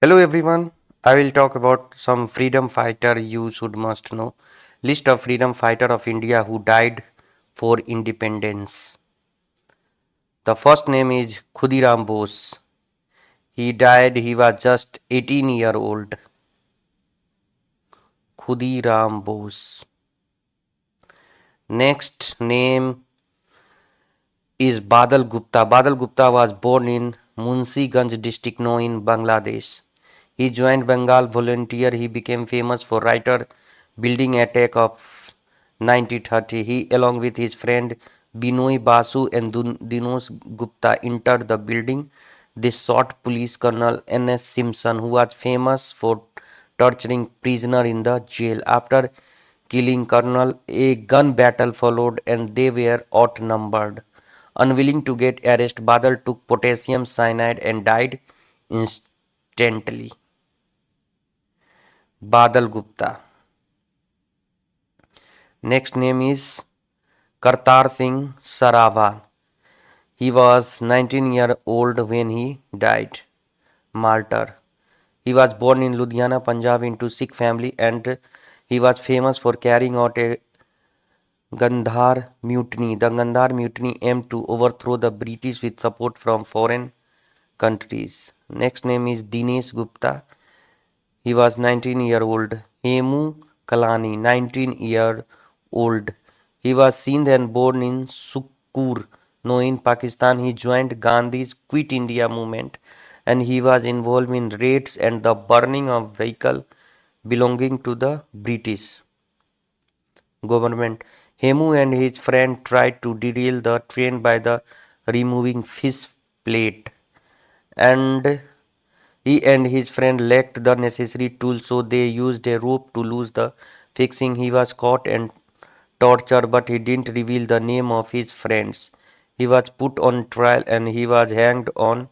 Hello everyone. I will talk about some freedom fighter you should must know. List of freedom fighter of India who died for independence. The first name is Khudiram Bose. He died he was just 18-year old. Khudiram Bose. Next name is Badal Gupta. Badal Gupta was born in Munsiganj district now in Bangladesh. He joined Bengal volunteer. He became famous for writer building attack of 1930. He along with his friend Binoy Basu and Dinos Gupta entered the building. They shot police colonel N.S. Simpson who was famous for torturing prisoner in the jail. After killing colonel, a gun battle followed and they were outnumbered. Unwilling to get arrested, Badal took potassium cyanide and died instantly. Badal Gupta. Next name is Kartar Singh Saravan. He was 19-year-old when he died. Martyr. He was born in Ludhiana, Punjab into Sikh family and he was famous for carrying out a Gandhar mutiny. The Gandhar mutiny aimed to overthrow the British with support from foreign countries. Next name is Dinesh Gupta. He was 19-year-old. Hemu Kalani, 19-year-old. He was seen and born in Sukkur, no in Pakistan. He joined Gandhi's Quit India movement and he was involved in raids and the burning of vehicle belonging to the British government. Hemu and his friend tried to derail the train by the removing fish plate and he and his friend lacked the necessary tools, so they used a rope to loose the fixing. He was caught and tortured, but he didn't reveal the name of his friends. He was put on trial and he was hanged on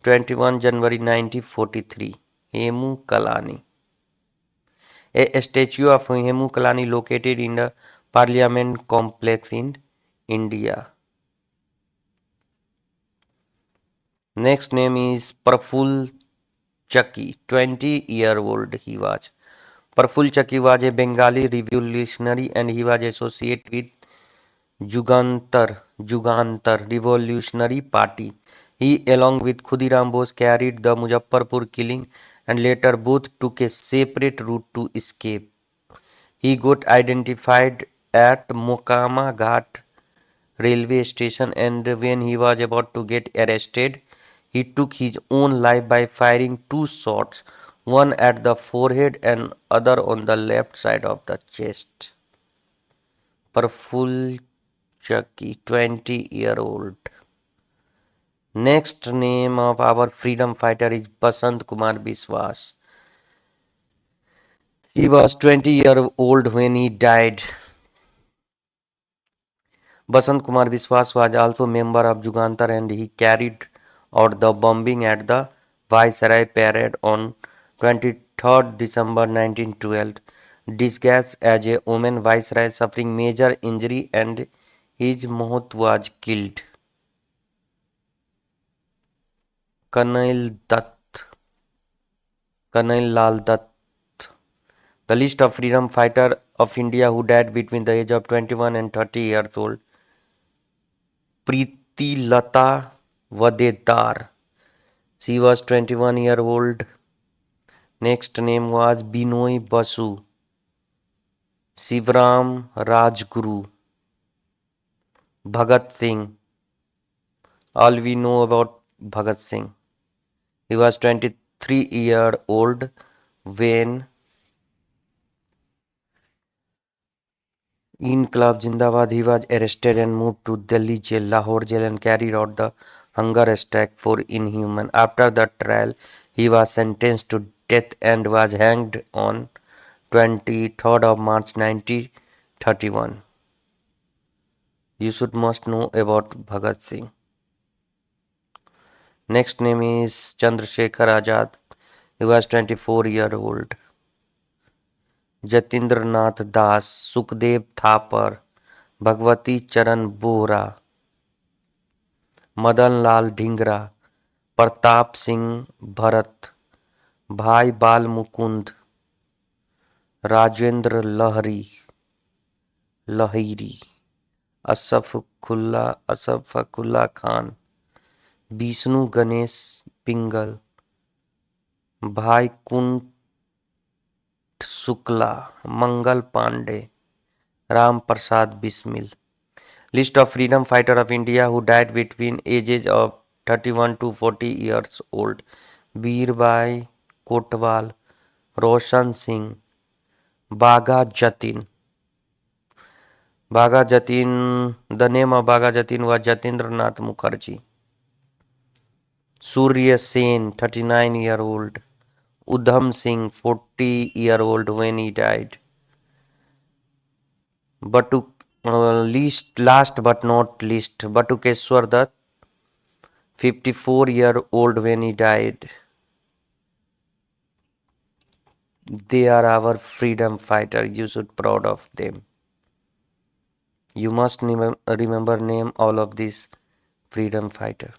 21 January 1943. Hemu Kalani. A statue of Hemu Kalani located in the Parliament complex in India. Next name is Praful Chaki, 20-year-old he was. Praful Chaki was a Bengali revolutionary and he was associated with Jugantar Revolutionary Party. He along with Khudiram Bose carried the Muzaffarpur killing and later both took a separate route to escape. He got identified at Mokama Ghat railway station and when he was about to get arrested, he took his own life by firing two shots, one at the forehead and other on the left side of the chest. Praful Chaki, 20-year-old. Next name of our freedom fighter is Basant Kumar Biswas. He was 20-year-old when he died. Basant Kumar Biswas was also member of Jugantar and he carried out the bombing at the Viceroy Parade on 23rd December 1912. Disguised as a woman, Viceroy suffering major injury and his Mohot was killed. Colonel Dutt, Colonel Lal Dutt. The list of freedom fighter of India who died between the age of 21 and 30 years old. Preeti Lata Vadedar. She was 21-year-old. Next name was Binoy Basu. Shivram Rajguru. Bhagat Singh. All we know about Bhagat Singh. He was 23-year-old when Inqilab Zindabad he was arrested and moved to Delhi jail, Lahore jail and carried out the hunger strike for inhuman. After the trial, he was sentenced to death and was hanged on 23rd of March 1931. You should must know about Bhagat Singh. Next name is Chandrasekhar Azad. He was 24-year-old. Jatindra Nath Das, Sukhdev Thapar, Bhagwati Charan Bohra, Madan Lal Dhingra, Pratap Singh Bharat, भाई बाल मुकुंद, राजेंद्र लहिरी, असफकुल्ला खान, विष्णु गणेश पिंगल, भाई कुंठ Shukla, Mangal Pandey, Ram Prasad Bismil. List of freedom fighter of India who died between ages of 31 to 40 years old. Veerbai Kotwal, Roshan Singh, Bagha Jatin. The name of Bagha Jatin was Jatindra Nath Mukherjee. Surya Sen, 39-year-old. Udham Singh, 40-year-old when he died. Last but not least, Batukeshwar Dutt, 54-year-old when he died. They are our freedom fighter. You should proud of them. You must remember name all of these freedom fighter.